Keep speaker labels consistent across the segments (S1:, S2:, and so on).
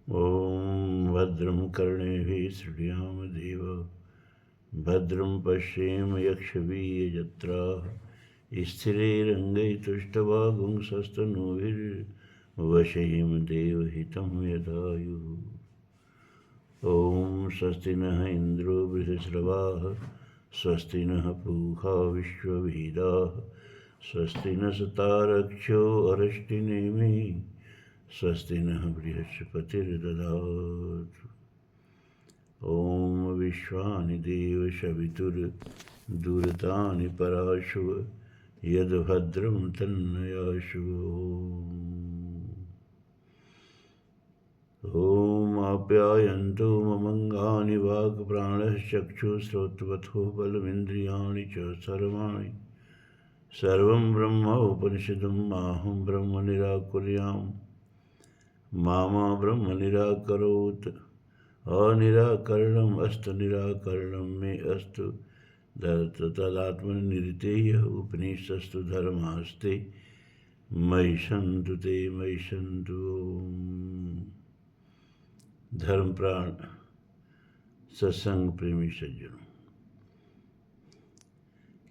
S1: ॐ भद्रं कर्णेभिः शृणुयामदेव भद्रं पश्येम यक्षवीर्यजत्राः स्थिरैरङ्गैस्तुष्टवागुंसस्तनूभिर्वशेम देवहितं यदायुः। ॐ स्वस्ति नः इन्द्रो बृहस्रवाः स्वस्ति नः पूषा विश्ववेदाः स्वस्ति नस्तारक्ष्यो अरिष्टिनेमि स्वस्ति नः बृहस्पतिर्दधातु। ॐ विश्वानि देवशवितुर्दुरितानि पराशुव यद्भद्रं तन्नयाशु। ॐ आप्यायन्तु ममङ्गानि वाक्प्राणश्चक्षुश्रोत्रपथो बलमिन्द्रियाणि च सर्वाणि सर्वं ब्रह्म उपनिषदं माहं ब्रह्म निराकुर्याम् मामा ब्रह्म निराकरोत् अनिराकरणम् अस्तु निराकरणं मे अस्तु तदात्मनिरतेय उपनिषत्सु धर्मास्ते मयि सन्तु ते मयि सन्तु। धर्म प्राण सत्संग प्रेमी सज्जनों,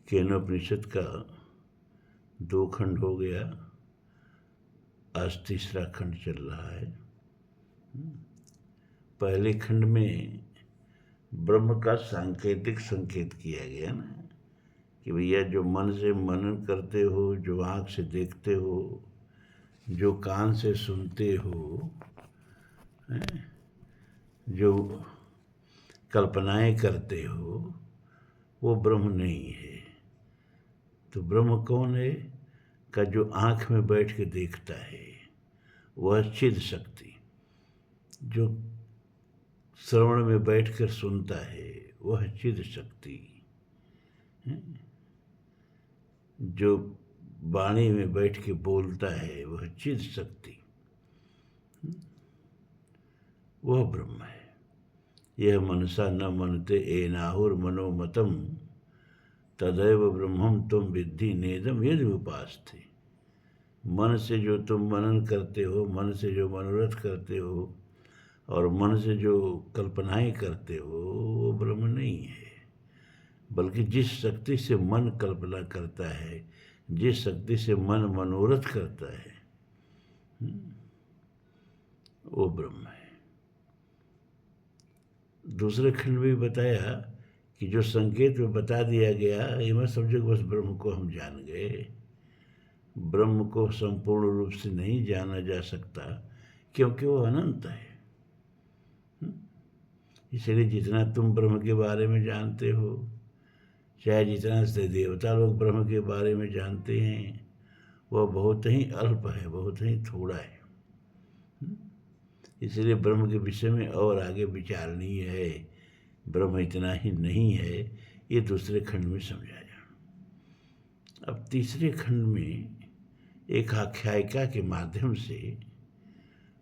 S1: केनोपनिषद का 2 खंड हो गया, आज तीसरा खंड चल रहा है। पहले खंड में ब्रह्म का सांकेतिक संकेत किया गया ना कि भैया जो मन से मनन करते हो, जो आँख से देखते हो, जो कान से सुनते हो, जो कल्पनाएं करते हो, वो ब्रह्म नहीं है। तो ब्रह्म कौन है? का जो आँख में बैठ के देखता है वह चिद शक्ति, जो श्रवण में बैठकर सुनता है वह चिद शक्ति, जो वाणी में बैठ के बोलता है वह चिद शक्ति, वह ब्रह्म है। यह मनसा न मनते एनाहुर मनोमतम तदैव ब्रह्मम तुम विद्धि नेदम यदि उपास्ते। मन से जो तुम मनन करते हो, मन से जो मनोरथ करते हो और मन से जो कल्पनाएं करते हो, वो ब्रह्म नहीं है, बल्कि जिस शक्ति से मन कल्पना करता है, जिस शक्ति से मन मनोरथ करता है, वो ब्रह्म है। दूसरे खंड में बताया कि जो संकेत में बता दिया गया, ये मत समझो बस ब्रह्म को हम जान गए। ब्रह्म को संपूर्ण रूप से नहीं जाना जा सकता, क्योंकि वो अनंत है। इसलिए जितना तुम ब्रह्म के बारे में जानते हो, चाहे जितना से देवता लोग ब्रह्म के बारे में जानते हैं, वह बहुत ही अल्प है, बहुत ही थोड़ा है। इसलिए ब्रह्म के विषय में और आगे विचारणीय है। ब्रह्म इतना ही नहीं है, ये दूसरे खंड में समझाया। अब तीसरे खंड में एक आख्यायिका के माध्यम से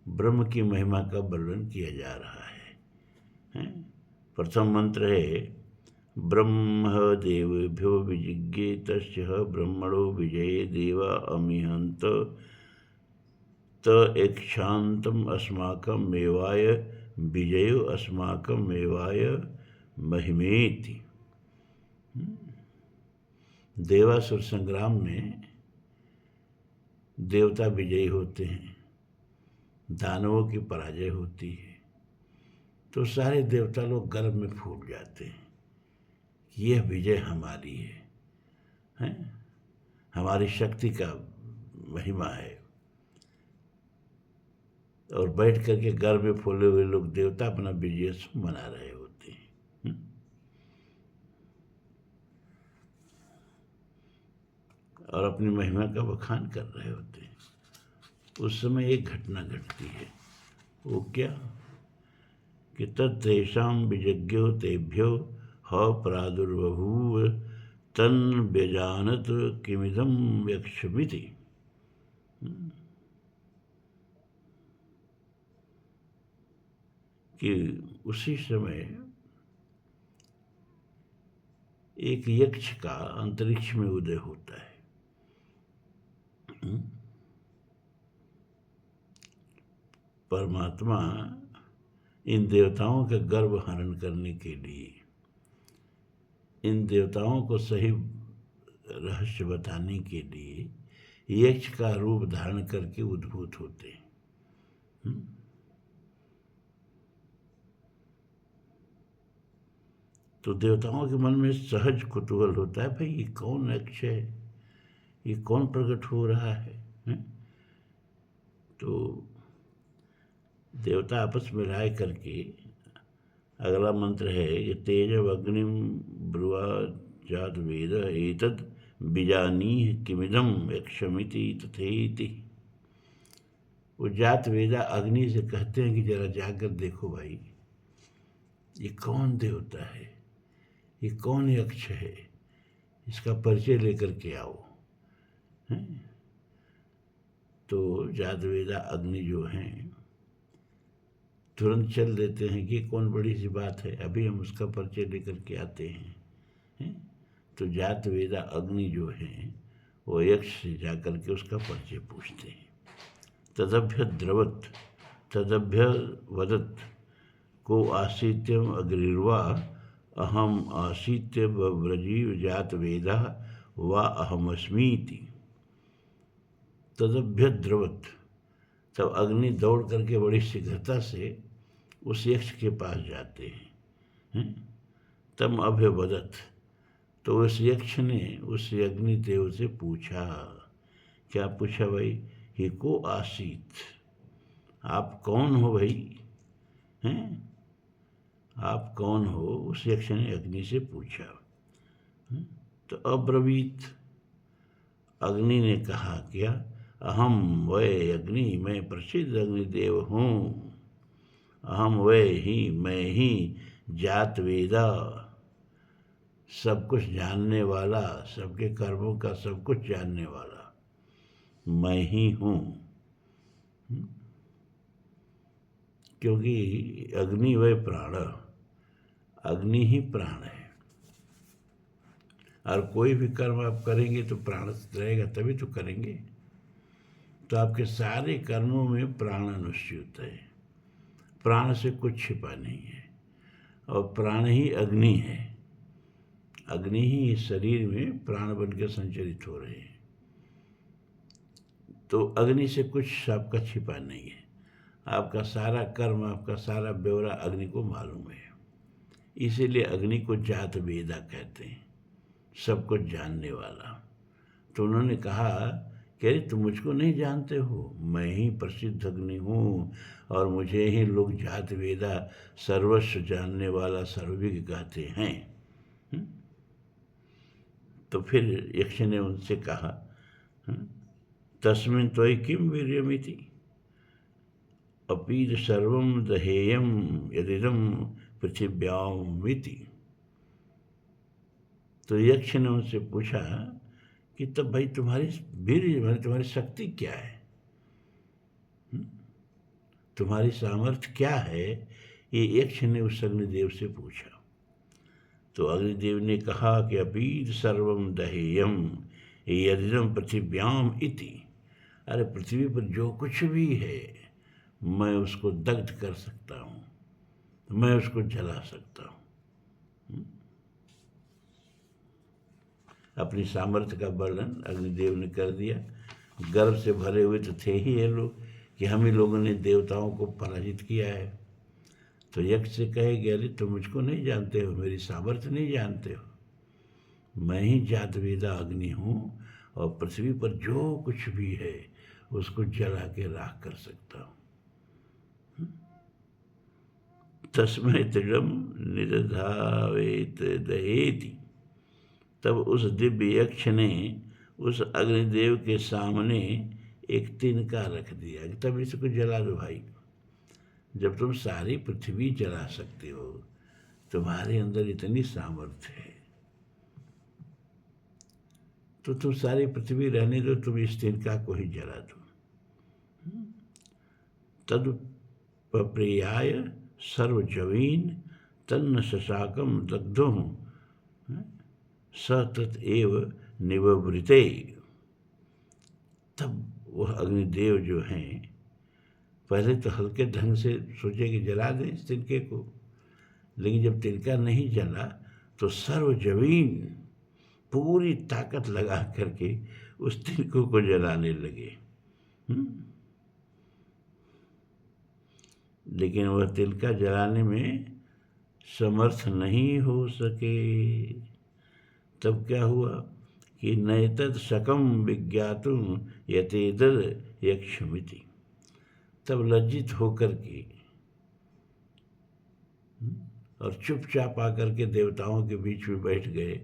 S1: ब्रह्म की महिमा का वर्णन किया जा रहा है। प्रथम मंत्र है ब्रह्म देवेभ्यो विजिज्ञे तस्य ब्रह्मणो विजये देवा अमिहंत त एक्षांतम अस्माकं मेवाय विजयो अस्माकं मेवाय महिमेति। देवासुर संग्राम में देवता विजयी होते हैं, दानवों की पराजय होती है, तो सारे देवता लोग गर्व में फूट जाते हैं कि यह विजय हमारी है, हमारी शक्ति का महिमा है। और बैठ करके गर्व में फूले हुए लोग देवता अपना विजय मना रहे होते हैं। और अपनी महिमा का बखान कर रहे होते हैं। उस समय एक घटना घटती है। वो क्या कि तत्तेषां विजज्ञो तेभ्यो ह प्रादुर्बभूव तन् व्यजानत किमिदं यक्षमिति। कि उसी समय एक यक्ष का अंतरिक्ष में उदय होता है। परमात्मा इन देवताओं का गर्व हरण करने के लिए, इन देवताओं को सही रहस्य बताने के लिए यक्ष का रूप धारण करके उद्भूत होते हैं। तो देवताओं के मन में सहज कुतूहल होता है, भाई ये कौन यक्ष है, ये कौन प्रकट हो रहा है? तो देवता आपस में राय करके, अगला मंत्र है कि तेजव अग्निम ब्रुवा जात वेद एतद बीजानीह किमिदम यक्षमिति तथेति। वो जात वेदा अग्नि से कहते हैं कि जरा जाकर देखो भाई, ये कौन देवता है, ये कौन यक्ष है, इसका परिचय लेकर के आओ। तो जात वेदा अग्नि जो हैं तुरंत चल देते हैं कि कौन बड़ी सी बात है, अभी हम उसका परिचय लेकर के आते हैं। तो जात वेदा अग्नि जो हैं वो यक्ष से जाकर के उसका परिचय पूछते हैं। तदभ्य द्रवत तदभ्य वदत को आसीत्यम अग्रिर्वा अहम आसीत्य ब्रजीव जात वेदा वा अहमस्मीति। तदभ्य द्रवत, तब अग्नि दौड़ करके बड़ी शीघ्रता से उस यक्ष के पास जाते हैं। तम अभ्यवदत, तो उस यक्ष ने उस अग्निदेव से पूछा, क्या पूछा भाई? ही को आसीत, आप कौन हो भाई? आप कौन हो? उस यक्ष ने अग्नि से पूछा। तो अब्रवीत, अग्नि ने कहा, क्या? अहम वै अग्नि, मैं प्रसिद्ध अग्निदेव हूँ। अहम वै ही, मैं ही जात वेदा, सब कुछ जानने वाला, सबके कर्मों का सब कुछ जानने वाला मैं ही हूँ। क्योंकि अग्नि वै प्राण, अग्नि ही प्राण है, और कोई भी कर्म आप करेंगे तो प्राण रहेगा तभी तो करेंगे। तो आपके सारे कर्मों में प्राण अनुस्यूत है, प्राण से कुछ छिपा नहीं है, और प्राण ही अग्नि है। अग्नि ही इस शरीर में प्राण बनकर संचरित हो रहे हैं। तो अग्नि से कुछ आपका छिपा नहीं है, आपका सारा कर्म, आपका सारा ब्यौरा अग्नि को मालूम है। इसीलिए अग्नि को जात वेदा कहते हैं, सब कुछ जानने वाला। तो उन्होंने कहा कि अरे तुम मुझको नहीं जानते हो, मैं ही प्रसिद्ध अग्नि हूँ, और मुझे ही लोग जात वेदा, सर्वस्व जानने वाला, सर्वज्ञ कहते हैं। तो फिर यक्ष ने उनसे कहा, तस्मिन् त्वयि किम वीर्यमिति अपीद सर्वं दहेयं यदिदं पृथिव्यामिति। तो यक्ष ने उनसे पूछा कि तब भाई तुम्हारी वीर्य, तुम्हारी शक्ति क्या है, तुम्हारी सामर्थ्य क्या है? ये यक्ष ने उस अग्निदेव से पूछा। तो अग्निदेव ने कहा कि अपीद सर्वं दहेयं यदिदं पृथिव्याम इति। अरे पृथ्वी पर जो कुछ भी है मैं उसको दग्ध कर सकता हूँ, मैं उसको जला सकता हूँ। अपनी सामर्थ्य का वर्णन अग्निदेव ने कर दिया। गर्व से भरे हुए तो थे ही ये लोग कि हम ही लोगों ने देवताओं को पराजित किया है। तो यक्ष से कहे कि अरे तुम मुझको नहीं जानते हो, मेरी सामर्थ्य नहीं जानते हो, मैं ही जात वेदा अग्नि हूँ, और पृथ्वी पर जो कुछ भी है उसको जला के राख कर सकता हूँ। तस्मै दृढ़म निदधावेत दहेति। तब उस दिव्य यक्ष ने उस अग्निदेव के सामने एक तिनका रख दिया कि तब इसको जला दो भाई। जब तुम सारी पृथ्वी जला सकते हो, तुम्हारे अंदर इतनी सामर्थ्य है, तो तुम सारी पृथ्वी रहने दो, तुम इस तिनका को ही जला दो। तदुपप्रियाय सर्वजवीन तन्न शशाकम दग्धुम स तत्एव निवृते। तब वह अग्निदेव जो हैं पहले तो हल्के ढंग से सोचे कि जला दें इस तिनके को, लेकिन जब तिनका नहीं जला तो सर्वजमीन पूरी ताकत लगा करके उस तिनकों को जलाने लगे। लेकिन वह तिनका जलाने में समर्थ नहीं हो सके। तब क्या हुआ कि नैतद शकम विज्ञातुम यतेदर यक्षमिति। तब लज्जित होकर के और चुपचाप आकर के देवताओं के बीच में बैठ गए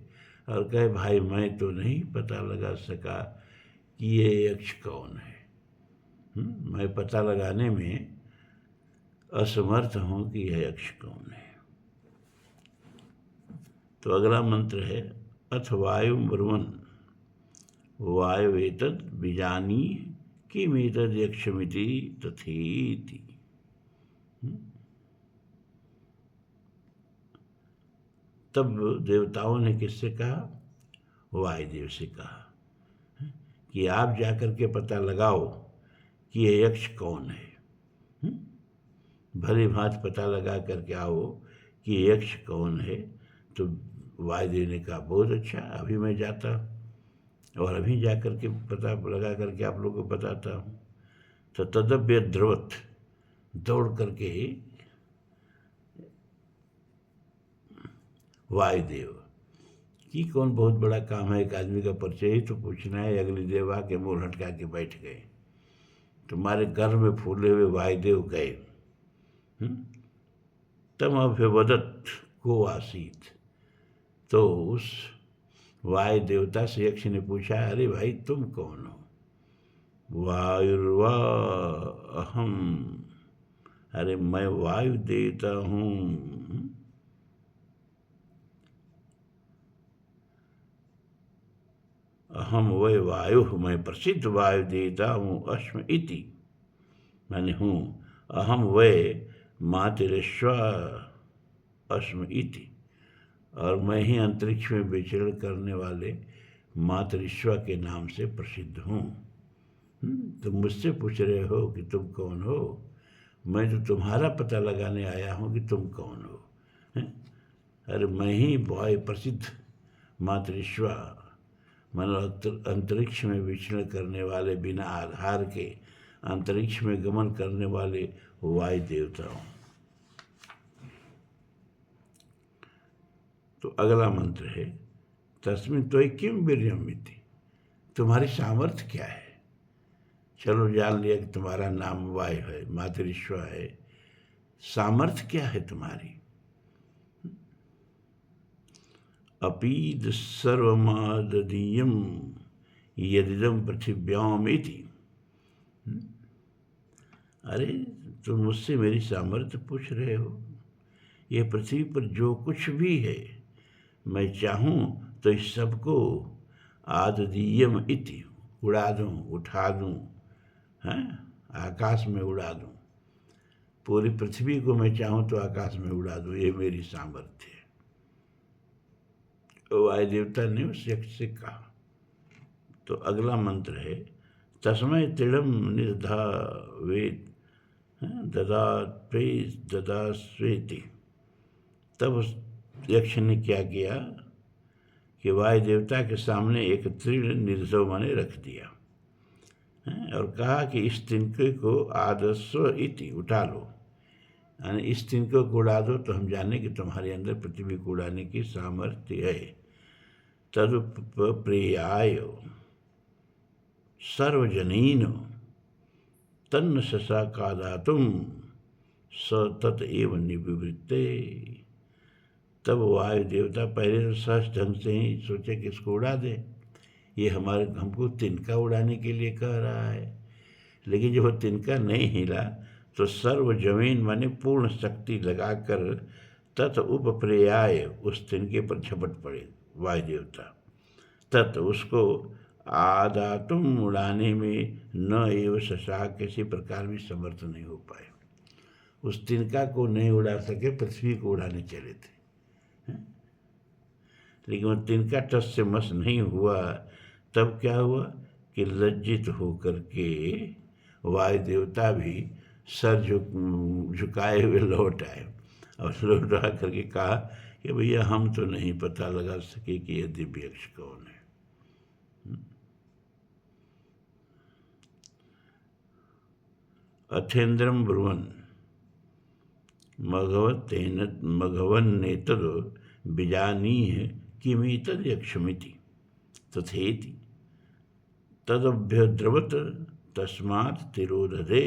S1: और कहे, भाई मैं तो नहीं पता लगा सका कि ये यक्ष कौन है। मैं पता लगाने में असमर्थ हूँ कि यह यक्ष कौन है। तो अगला मंत्र है, अथ वायु ब्रुवन् वायवेतद् बीजानी किमेतद् यक्षमिति तथेति। तब देवताओं ने किससे कहा? वायुदेव से कहा कि आप जाकर के पता लगाओ कि ये यक्ष कौन है। भली भांति पता लगा करके आओ कि ये यक्ष कौन है। तो वायुदेव ने कहा, बहुत अच्छा, अभी मैं जाता और अभी जा कर के पता लगा करके आप लोगों को बताता हूँ। तो तदभ्य द्रवत, दौड़ करके वायुदेव की कौन बहुत बड़ा काम है, एक आदमी का परिचय ही तो पूछना है। अगली देव आके मुँह लटका के बैठ गए। तुम्हारे घर में फूले हुए वायुदेव गए। तम अभ्यवदत को आसीत। तो उस वायु देवता से यक्ष ने पूछा, अरे भाई तुम कौन हो? वायुर्वा अहम, अरे मैं वायु देवता हूँ। अहम वै वायु, मैं प्रसिद्ध वायु देवता हूँ। अश्म इति, मैंने हूँ। अहम वै मातरिश्वा अश्म इति, और मैं ही अंतरिक्ष में विचरण करने वाले मातरिश्वा के नाम से प्रसिद्ध हूँ। तुम मुझसे पूछ रहे हो कि तुम कौन हो? मैं तो तुम्हारा पता लगाने आया हूँ कि तुम कौन हो। अरे मैं ही वायु प्रसिद्ध मातरिश्वा, मतलब अंतरिक्ष में विचरण करने वाले, बिना आधार के अंतरिक्ष में गमन करने वाले वायु देवता हूँ। तो अगला मंत्र है, तस्मिन् त्वयि किम वीर्यम् इति। तुम्हारी सामर्थ्य क्या है? चलो जान लिया कि तुम्हारा नाम वायु है, मातरिश्वा है। सामर्थ्य क्या है तुम्हारी? अपीद सर्वमाददीयम यदिदम पृथिव्याम इति। अरे तुम मुझसे मेरी सामर्थ्य पूछ रहे हो? ये पृथ्वी पर जो कुछ भी है, मैं चाहूँ तो इस सबको आददीयम इति, उड़ा दूँ, उठा दूँ, आकाश में उड़ा दूँ। पूरी पृथ्वी को मैं चाहूँ तो आकाश में उड़ा दूँ, ये मेरी सामर्थ्य है। वायु देवता ने उस यक्ष से कहा। तो अगला मंत्र है, तस्मै तिड़म निर्धावेत ददास्वेति। तब उस यक्ष ने क्या किया कि वायु देवता के सामने एक तृण निर्धव माने रख दिया और कहा कि इस तिनके को आदस्व इति, उठा लो। यानी इस तिनके को उड़ा दो तो हम जाने कि तुम्हारे अंदर पृथ्वी को उड़ाने की सामर्थ्य है। तदुपप्रियाय सर्वजनीन तन्न शशाकादातुम स तत एव निवृत्ते। तब वायु देवता पहले तो सहज ढंग से ही सोचे कि इसको उड़ा दे, ये हमको तिनका उड़ाने के लिए कह रहा है। लेकिन जब वो तिनका नहीं हिला तो सर्व जमीन माने पूर्ण शक्ति लगाकर तत् उपप्रियाय उस तिनके पर झपट पड़े वायु देवता। तत् उसको आदातुम, उड़ाने में न एव शशाक, किसी प्रकार भी समर्थ नहीं हो पाए। उस तिनका को नहीं उड़ा सके, पृथ्वी को उड़ाने चले थे। लेकिन वो तिनका टस से मस नहीं हुआ। तब क्या हुआ कि लज्जित होकर के वायु देवता भी सर झुकाए हुए लौट आए और लौट आ करके कहा कि भैया हम तो नहीं पता लगा सके कि यह दिव्य यक्ष कौन है। अथेन्द्रम ब्रुवन् मघवन्नेतद् विजानीह किमेतद् यक्षमिति तथेति तदभ्यद्रवत् तस्मात् तिरोधरे।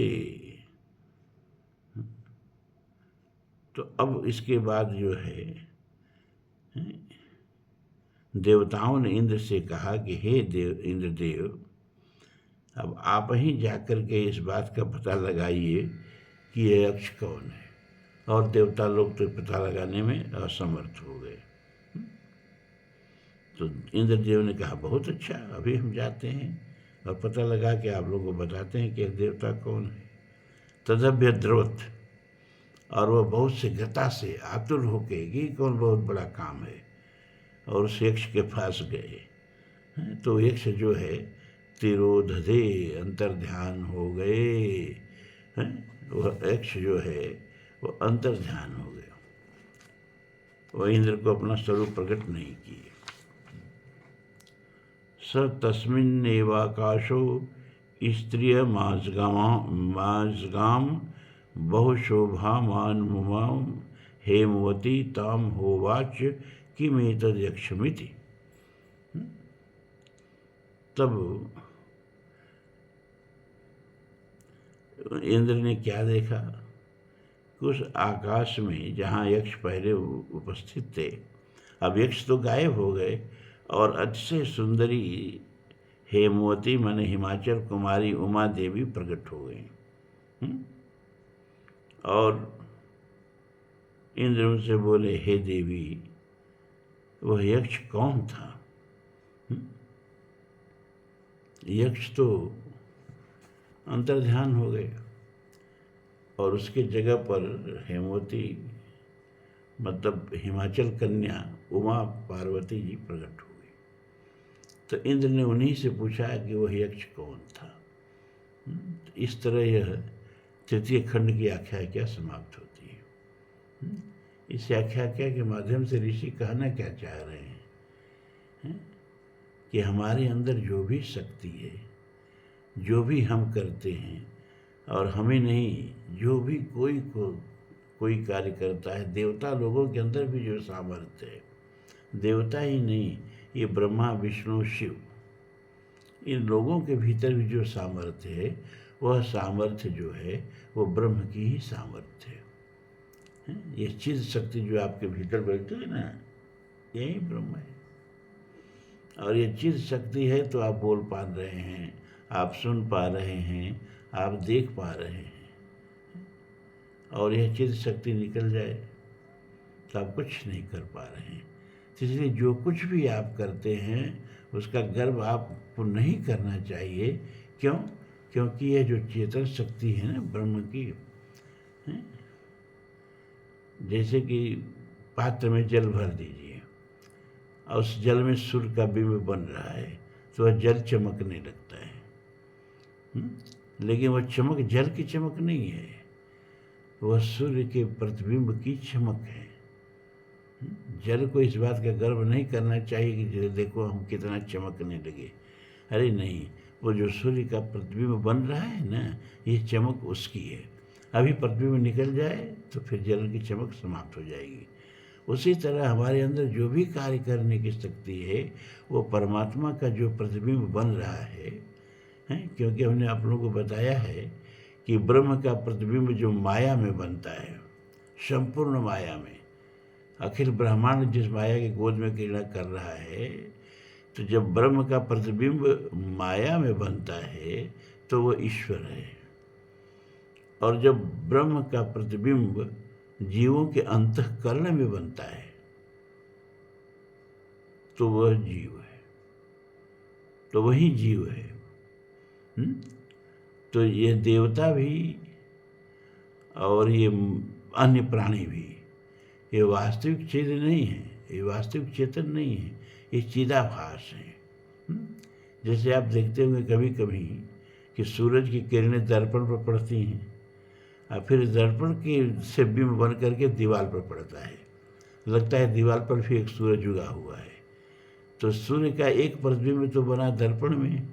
S1: तो अब इसके बाद जो है देवताओं ने इंद्र से कहा कि हे इंद्रदेव, अब आप ही जाकर के इस बात का पता लगाइए कि यह यक्ष कौन है। और देवता लोग तो पता लगाने में असमर्थ हो गए। तो इंद्रदेव ने कहा बहुत अच्छा, अभी हम जाते हैं और पता लगा के आप लोगों को बताते हैं कि देवता कौन है। तदभ्यद्रवत्, और वह बहुत शीघ्रता से आतुर होके कि कौन बहुत बड़ा काम है, और उस यक्ष के पास गए। तो यक्ष जो है तिरोधे अंतर्ध्यान हो गए। वह यक्ष जो है वो अंतर्ध्यान हो गया, वह इंद्र को अपना स्वरूप प्रकट नहीं किए। स तस्मिन्नेवाकाशो स्त्रियमाजगाम बहुशोभामानमुमां हेमवती ताम होवाच किमेतद्यक्षमिति। तब इंद्र ने क्या देखा कि उस आकाश में जहाँ यक्ष पहले उपस्थित थे, अब यक्ष तो गायब हो गए और अतिशय सुंदरी हेमवती माने हिमाचल कुमारी उमा देवी प्रकट हो गई। और इंद्र उनसे बोले, हे देवी, वह यक्ष कौन था? यक्ष तो अंतर्ध्यान हो गए और उसके जगह पर हेमवती मतलब हिमाचल कन्या उमा पार्वती जी प्रकट हो गई। तो इंद्र ने उन्हीं से पूछा कि वह यक्ष कौन था। इस तरह यह तृतीय खंड की आख्यायिका समाप्त होती है। इस आख्यायिका के माध्यम से ऋषि कहना क्या चाह रहे हैं कि हमारे अंदर जो भी शक्ति है, जो भी हम करते हैं, और हमें नहीं, जो भी कोई कार्य करता है, देवता लोगों के अंदर भी जो सामर्थ्य है, देवता ही नहीं, ये ब्रह्मा विष्णु शिव, इन लोगों के भीतर भी जो सामर्थ्य है, वह सामर्थ्य जो है वो ब्रह्म की ही सामर्थ्य है। ये चिद शक्ति जो आपके भीतर बैठती है ना, यही ब्रह्म है। और ये चिद शक्ति है तो आप बोल पा रहे हैं, आप सुन पा रहे हैं, आप देख पा रहे हैं। और यह चिद शक्ति निकल जाए तो आप कुछ नहीं कर पा रहे हैं। इसलिए जो कुछ भी आप करते हैं उसका गर्व आपको नहीं करना चाहिए। क्यों? क्योंकि यह जो चेतन शक्ति है ना ब्रह्म की, जैसे कि पात्र में जल भर दीजिए और उस जल में सूर्य का बिंब बन रहा है तो वह जल चमकने लगता है। लेकिन वह चमक जल की चमक नहीं है, वह सूर्य के प्रतिबिंब की चमक है। जल को इस बात का गर्व नहीं करना चाहिए कि देखो हम कितना चमकने लगे। अरे नहीं, वो जो सूर्य का प्रतिबिंब बन रहा है ना, ये चमक उसकी है। अभी प्रतिबिंब निकल जाए तो फिर जल की चमक समाप्त हो जाएगी। उसी तरह हमारे अंदर जो भी कार्य करने की शक्ति है वो परमात्मा का जो प्रतिबिंब बन रहा है, क्योंकि हमने आप लोगों को बताया है कि ब्रह्म का प्रतिबिंब जो माया में बनता है, संपूर्ण माया में, अखिल ब्रह्मांड जिस माया की गोद में क्रीड़ा कर रहा है, तो जब ब्रह्म का प्रतिबिंब माया में बनता है तो वह ईश्वर है। और जब ब्रह्म का प्रतिबिंब जीवों के अंतःकरण में बनता है तो वह जीव है, तो वही जीव है। तो ये देवता भी और ये अन्य प्राणी भी, ये वास्तविक चेतन नहीं है, ये वास्तविक चेतन नहीं है, ये चिदाभास है। जैसे आप देखते होंगे कभी कभी कि सूरज की किरणें दर्पण पर पड़ती हैं और फिर दर्पण के से बिंब बन करके दीवार पर पड़ता है, लगता है दीवार पर भी एक सूरज उगा हुआ है। तो सूर्य का एक प्रतिबिंब तो बना दर्पण में,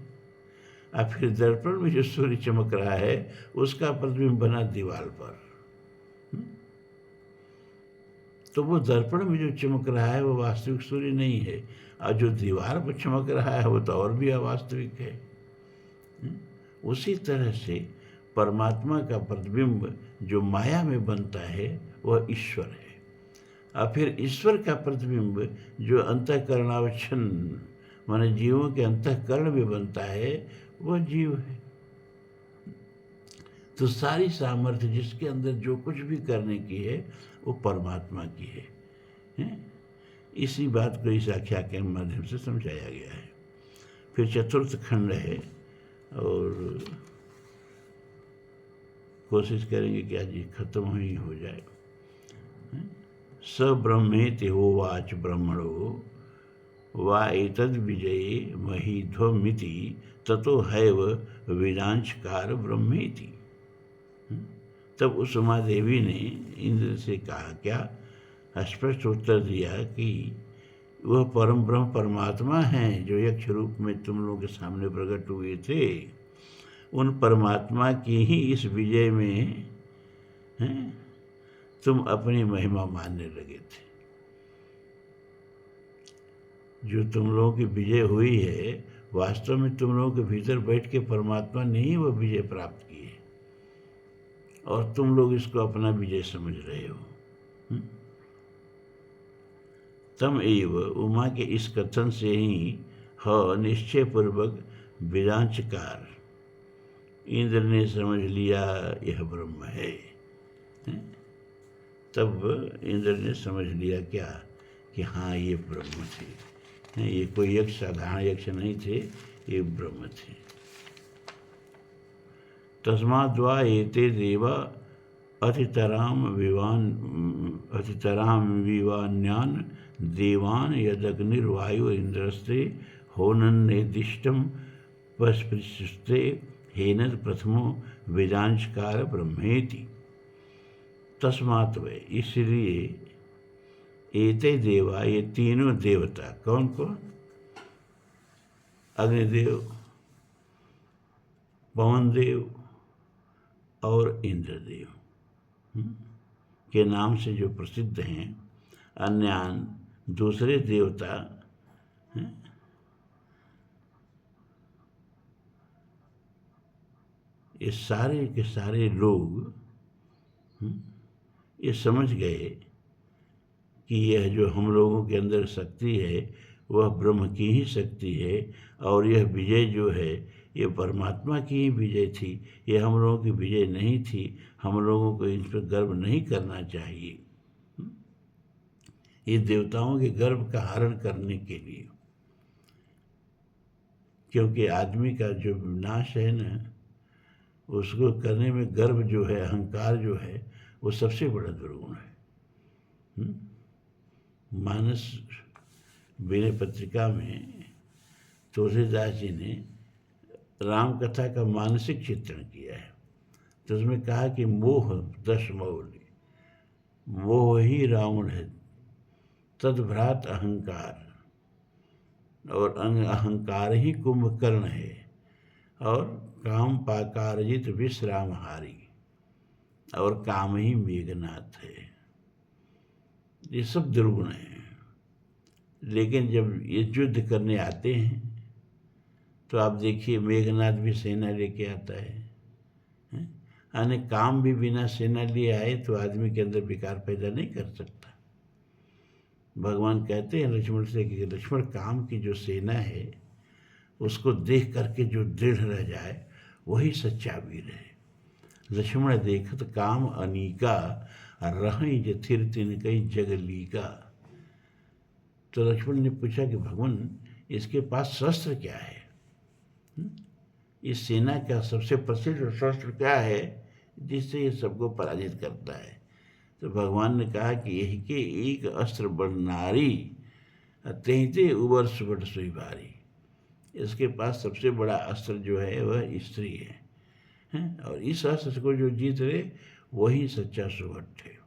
S1: और फिर दर्पण में जो सूर्य चमक रहा है उसका प्रतिबिंब बना दीवार पर। तो वो दर्पण में जो चमक रहा है वो वास्तविक सूर्य नहीं है, और जो दीवार पर चमक रहा है वो तो और भी अवास्तविक है। उसी तरह से परमात्मा का प्रतिबिंब जो माया में बनता है वह ईश्वर है, और फिर ईश्वर का प्रतिबिंब जो अंतःकरणावच्छिन्न माने जीवों के अंतःकरण में बनता है वह जीव है। तो सारी सामर्थ्य जिसके अंदर जो कुछ भी करने की है वो परमात्मा की है? इसी बात को इस आख्या के माध्यम से समझाया गया है। फिर चतुर्थ खंड है, और कोशिश करेंगे कि आज ये खत्म ही हो जाए। स ब्रह्मेति होवाच ब्रह्मणो वा एतद् विजये महीध्वमिति ततो हैव वेदांशकार ब्रह्मेति। तब उस उमा देवी ने इंद्र से कहा, क्या स्पष्ट उत्तर दिया कि वह परम ब्रह्म परमात्मा हैं जो यक्ष रूप में तुम लोगों के सामने प्रकट हुए थे। उन परमात्मा की ही इस विजय में तुम अपनी महिमा मानने लगे थे। जो तुम लोगों की विजय हुई है वास्तव में तुम लोगों के भीतर बैठ के परमात्मा ने ही वह विजय प्राप्त की है, और तुम लोग इसको अपना विजय समझ रहे हो। तम एव उमा के इस कथन से ही निश्चय पूर्वक वेदांशकार इंद्र ने समझ लिया यह ब्रह्म है। तब इंद्र ने समझ लिया क्या कि हाँ ये ब्रह्म थे, ये कोई यक्ष साधारण यक्ष नहीं थे, ये ब्रह्म थे। तस्माद्वा एते देवा अतितराम विवान्यान देवान यदग्निर्वायु इंद्रस्ते होनन्नेदिष्टम पस्पृशस्ते हेनद प्रथमो वेदांशकार ब्रह्मेति। तस्मात् वे, इसलिए एते देवा, ये तीनों देवता, कौन कौन? अग्निदेव, पवन देव और इंद्रदेव के नाम से जो प्रसिद्ध हैं, अन्यान दूसरे देवता ये सारे के सारे लोग ये समझ गए कि यह जो हम लोगों के अंदर शक्ति है वह ब्रह्म की ही शक्ति है, और यह विजय जो है ये परमात्मा की ही विजय थी, ये हम लोगों की विजय नहीं थी। हम लोगों को इन पर गर्व नहीं करना चाहिए, ये देवताओं के गर्व का हरण करने के लिए। क्योंकि आदमी का जो विनाश है ना, उसको करने में गर्व जो है, अहंकार जो है, वो सबसे बड़ा दुर्गुण है। मानस विनय पत्रिका में तुलसीदास जी ने राम कथा का मानसिक चित्रण किया है। तो उसमें कहा कि मोह दश मौली, मोह ही रावण है, तद्भ्रात अहंकार, और अहंकार ही कुंभकर्ण है, और काम पाकारजित विश्रामहारी, और काम ही मेघनाथ है। ये सब दुर्गुण हैं। लेकिन जब ये युद्ध करने आते हैं तो आप देखिए मेघनाथ भी सेना लेके आता है। यानी काम भी बिना सेना लिए आए तो आदमी के अंदर विकार पैदा नहीं कर सकता। भगवान कहते हैं लक्ष्मण से कि लक्ष्मण, काम की जो सेना है उसको देख करके जो दृढ़ रह जाए वही सच्चा वीर है। लक्ष्मण देखत काम अनीका, रही जथिर तिन कई जगलीका। तो लक्ष्मण ने पूछा कि भगवान, इसके पास शस्त्र क्या है? इस सेना का सबसे प्रसिद्ध शस्त्र क्या है जिससे ये सबको पराजित करता है? तो भगवान ने कहा कि यही के एक अस्त्र बड़ नारी, तेहते उबर सुबट सुई भारी। इसके पास सबसे बड़ा अस्त्र जो है वह स्त्री है। और इस अस्त्र को जो जीत ले वही सच्चा सुभट है।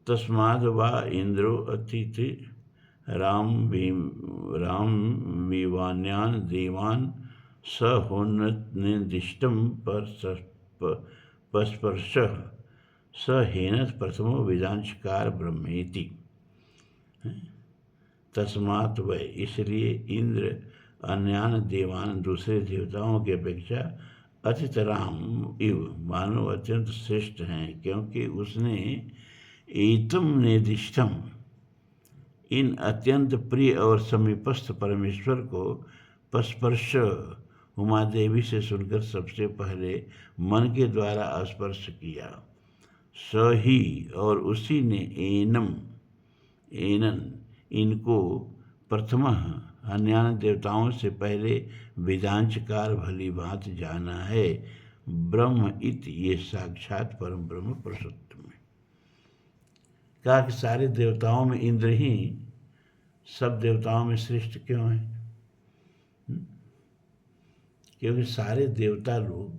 S1: तस्माद् वा इंद्रो अतिथि राम विवान्यान देवान सहोन्नदिष्टम पस्पर्श स हेनस प्रथमो वेदांशकार ब्रह्मेति। तस्मात् वै इसलिए इंद्र अन्यान देवान दूसरे देवताओं की अपेक्षा अतितराम इव मानो अत्यंत श्रेष्ठ हैं, क्योंकि उसने एतम निर्दिष्टम इन अत्यंत प्रिय और समीपस्थ परमेश्वर को पस्पर्श उमा देवी से सुनकर सबसे पहले मन के द्वारा स्पर्श किया। स ही और उसी ने एनन इनको प्रथम अन्य देवताओं से पहले वेदांशकार भली भांति जाना है। ब्रह्म इति ये साक्षात परम ब्रह्म पुरुषोत्तम है। कहा कि सारे देवताओं में इंद्र ही सब देवताओं में श्रेष्ठ क्यों है? क्योंकि सारे देवता लोग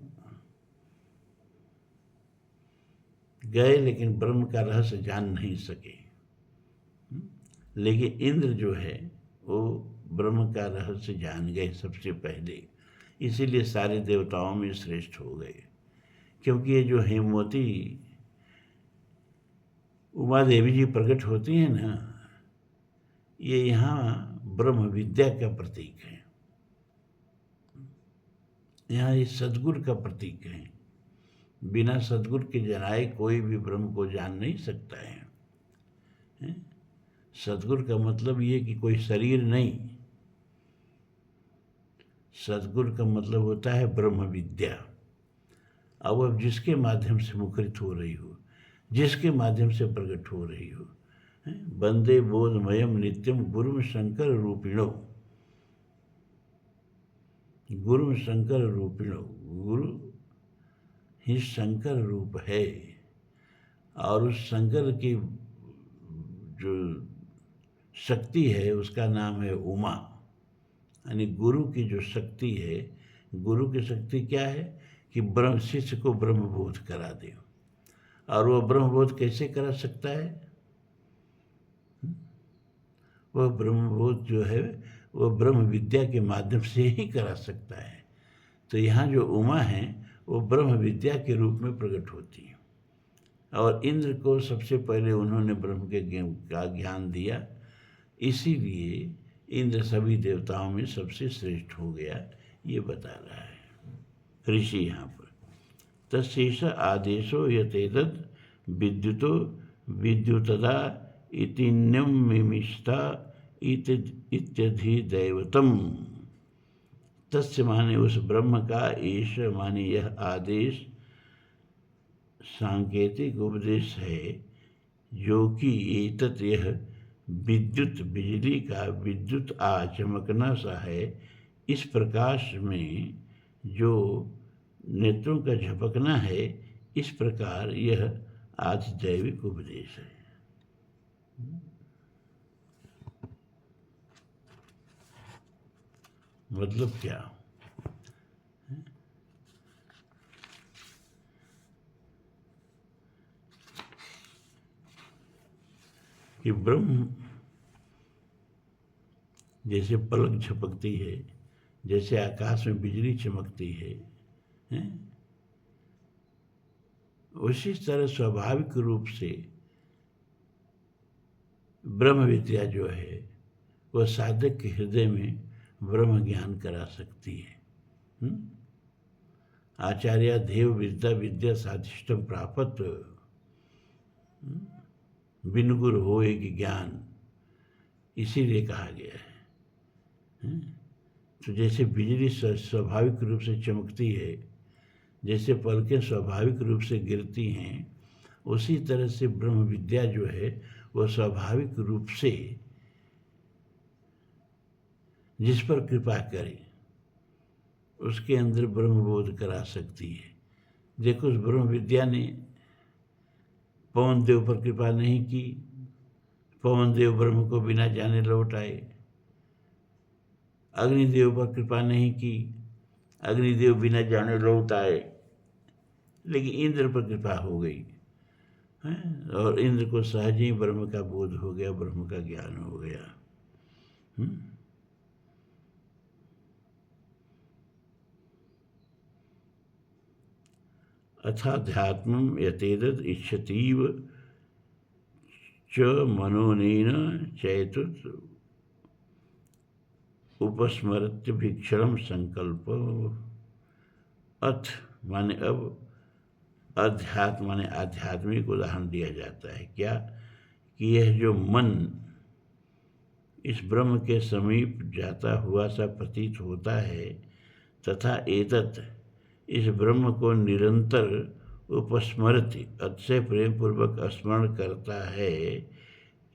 S1: गए लेकिन ब्रह्म का रहस्य जान नहीं सके, लेकिन इंद्र जो है वो ब्रह्म का रहस्य जान गए सबसे पहले, इसीलिए सारे देवताओं में श्रेष्ठ हो गए। क्योंकि ये जो हेमवती उमा देवी जी प्रकट होती हैं ना, ये यहाँ ब्रह्म विद्या का प्रतीक है, यहाँ ये सद्गुरु का प्रतीक है। बिना सद्गुरु के जनाए कोई भी ब्रह्म को जान नहीं सकता है। सद्गुरु का मतलब ये कि कोई शरीर नहीं, सद्गुरु का मतलब होता है ब्रह्म विद्या। अब जिसके माध्यम से मुखरित हो रही हो, जिसके माध्यम से प्रकट हो रही हो। वंदे बोधमयम नित्यम गुरु शंकर रूपिणो, गुरु शंकर रूपिणो, गुरु ही शंकर रूप है। और उस शंकर की जो शक्ति है उसका नाम है उमा, यानी गुरु की जो शक्ति है। गुरु की शक्ति क्या है कि ब्रह्म शिष्य को ब्रह्मबोध करा दे। और वह ब्रह्मबोध कैसे करा सकता है? वह ब्रह्मबोध जो है वह ब्रह्म विद्या के माध्यम से ही करा सकता है। तो यहाँ जो उमा है वो ब्रह्म विद्या के रूप में प्रकट होती है। और इंद्र को सबसे पहले उन्होंने ब्रह्म के का ज्ञान दिया, इसीलिए इंद्र सभी देवताओं में सबसे श्रेष्ठ हो गया, ये बता रहा है ऋषि यहाँ पर। तस्शेष आदेशो यतेतद् विद्युतो विद्युतदा इतिन्यम मिमिष्टा इत्यधि दैवतम। तस्य माने उस ब्रह्म का, ईश माने यह आदेश सांकेतिक उपदेश है, जो कि एतत् यह विद्युत बिजली का विद्युत चमकना सा है, इस प्रकाश में जो नेत्रों का झपकना है, इस प्रकार यह आधिदैविक उपदेश है। मतलब क्या? कि ब्रह्म जैसे पलक झपकती है, जैसे आकाश में बिजली चमकती है, उसी तरह स्वाभाविक रूप से ब्रह्म विद्या जो है वह साधक के हृदय में ब्रह्म ज्ञान करा सकती है। आचार्य देव विद्या विद्या साधिष्टम प्राप्त बिन गुरु हो एक ज्ञान, इसीलिए कहा गया है। तो जैसे बिजली स्वाभाविक रूप से चमकती है, जैसे पलकें स्वाभाविक रूप से गिरती हैं, उसी तरह से ब्रह्म विद्या जो है वह स्वाभाविक रूप से जिस पर कृपा करे उसके अंदर ब्रह्मबोध करा सकती है। देखो उस ब्रह्म विद्या ने पवन देव पर कृपा नहीं की, पवन देव ब्रह्म को बिना जाने लौट आए। अग्निदेव पर कृपा नहीं की, अग्निदेव बिना जाने लौट आए, लेकिन इंद्र पर कृपा हो गई है, और इंद्र को सहज ही ब्रह्म का बोध हो गया, ब्रह्म का ज्ञान हो गया। अथाध्यात्मं यतेदद् इच्छतीव च मनोनेन चैतुत उपस्मरत्य भिक्षणम संकल्प। अथ माने अब, अध्यात्म माने आध्यात्मिक उदाहरण दिया जाता है। क्या कि यह जो मन इस ब्रह्म के समीप जाता हुआ सा प्रतीत होता है, तथा एतत् इस ब्रह्म को निरंतर उपस्मरति अतिशय प्रेम पूर्वक स्मरण करता है,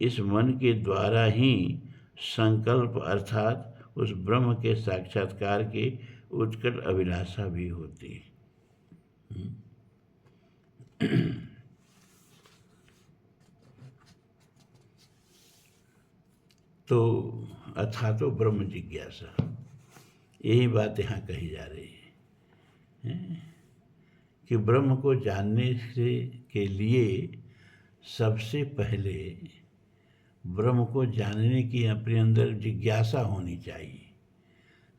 S1: इस मन के द्वारा ही संकल्प अर्थात उस ब्रह्म के साक्षात्कार की उत्कट अभिलाषा भी होती है। तो अथा तो ब्रह्म जिज्ञासा, यही बात यहाँ कही जा रही है कि ब्रह्म को जानने से के लिए सबसे पहले ब्रह्म को जानने की अपने अंदर जिज्ञासा होनी चाहिए।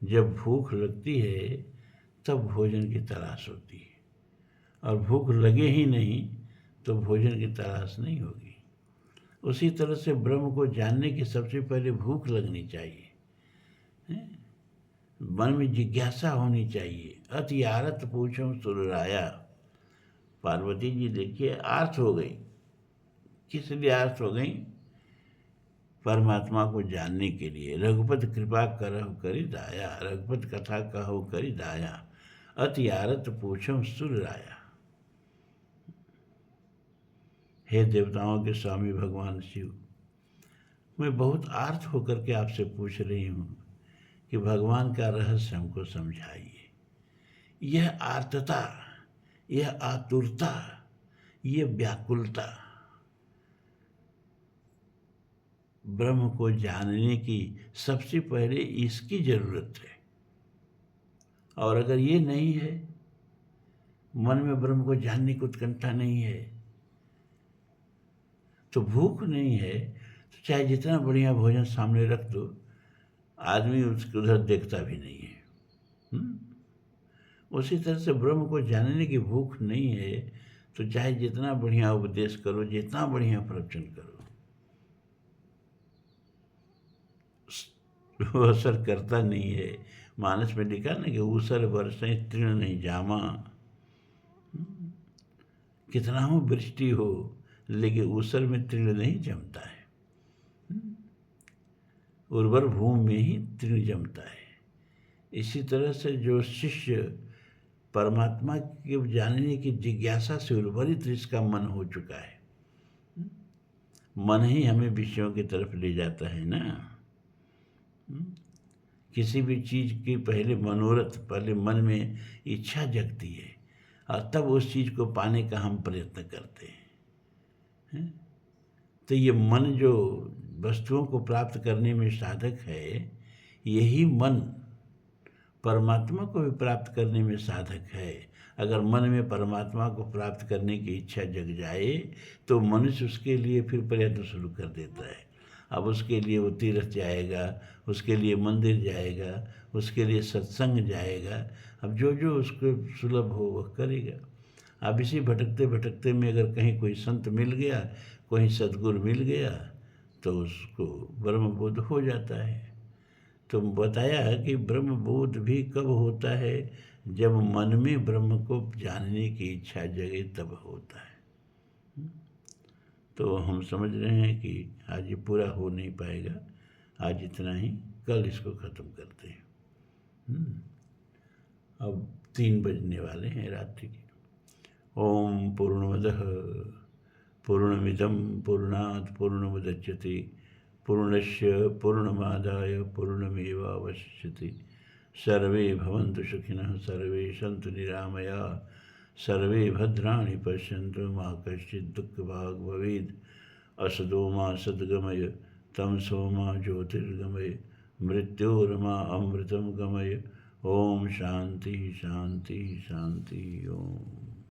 S1: जब भूख लगती है तब भोजन की तलाश होती है, और भूख लगे ही नहीं तो भोजन की तलाश नहीं होगी। उसी तरह से ब्रह्म को जानने की सबसे पहले भूख लगनी चाहिए, मन में जिज्ञासा होनी चाहिए। अति आरत पूछो सुरराया, पार्वती जी देखिए आर्त हो गई। किस लिए आर्त हो गई? परमात्मा को जानने के लिए। रघुपति कृपा करहु करि दाया, रघुपति कथा कहु करि दाया, अति आरत पूछो सुरराया। हे देवताओं के स्वामी भगवान शिव, मैं बहुत आर्त होकर के आपसे पूछ रही हूँ कि भगवान का रहस्य हमको समझाइए। यह आर्तता, यह आतुरता, यह व्याकुलता ब्रह्म को जानने की सबसे पहले इसकी जरूरत है। और अगर ये नहीं है, मन में ब्रह्म को जानने की उत्कंठा नहीं है, तो भूख नहीं है, तो चाहे जितना बढ़िया भोजन सामने रख दो, आदमी उसके उधर देखता भी नहीं है। उसी तरह से ब्रह्म को जानने की भूख नहीं है, तो चाहे जितना बढ़िया उपदेश करो, जितना बढ़िया प्रवचन करो, वो असर करता नहीं है। मानस में लिखा ना कि ऊसर वर्षे तृण नहीं जामा। कितना हो वृष्टि हो, लेकिन ऊसर में तृण नहीं जमता है। उर्वर भूमि में ही तृण जमता है। इसी तरह से जो शिष्य परमात्मा के जानने की जिज्ञासा से उर्वरित इसका मन हो चुका है, मन ही हमें विषयों की तरफ ले जाता है ना। किसी भी चीज़ की पहले मनोरथ, पहले मन में इच्छा जगती है, और तब उस चीज़ को पाने का हम प्रयत्न करते हैं। तो ये मन जो वस्तुओं को प्राप्त करने में साधक है, यही मन परमात्मा को भी प्राप्त करने में साधक है। अगर मन में परमात्मा को प्राप्त करने की इच्छा जग जाए तो मनुष्य उसके लिए फिर प्रयत्न शुरू कर देता है। अब उसके लिए वो तीर्थ जाएगा, उसके लिए मंदिर जाएगा, उसके लिए सत्संग जाएगा। अब जो जो उसको सुलभ हो वह करेगा। अब इसी भटकते भटकते में अगर कहीं कोई संत मिल गया, कोई सद्गुरु मिल गया, तो उसको ब्रह्मबोध हो जाता है। तो बताया कि ब्रह्मबोध भी कब होता है? जब मन में ब्रह्म को जानने की इच्छा जगे तब होता है। तो हम समझ रहे हैं कि आज ये पूरा हो नहीं पाएगा। आज इतना ही, कल इसको ख़त्म करते हैं। अब 3 बजने वाले हैं रात्रि के। ओम पूर्णमदः पूर्णमिदं पूर्णात् पूर्णमुदच्यते पूर्णस्य पूर्णमादाय पूर्णमेवावशिष्यते। सर्वे भवन्तु सुखिनः, सर्वे सन्तु निरामयाः, सर्वे भद्राणि पश्यन्तु मा कश्चित् दुःखभाग् भवेत्। असतो मा सद्गमय, तमसो मा ज्योतिर्गमय, मृत्योर्मा अमृतं गमय। ओम शांति शांति शांति। ओम।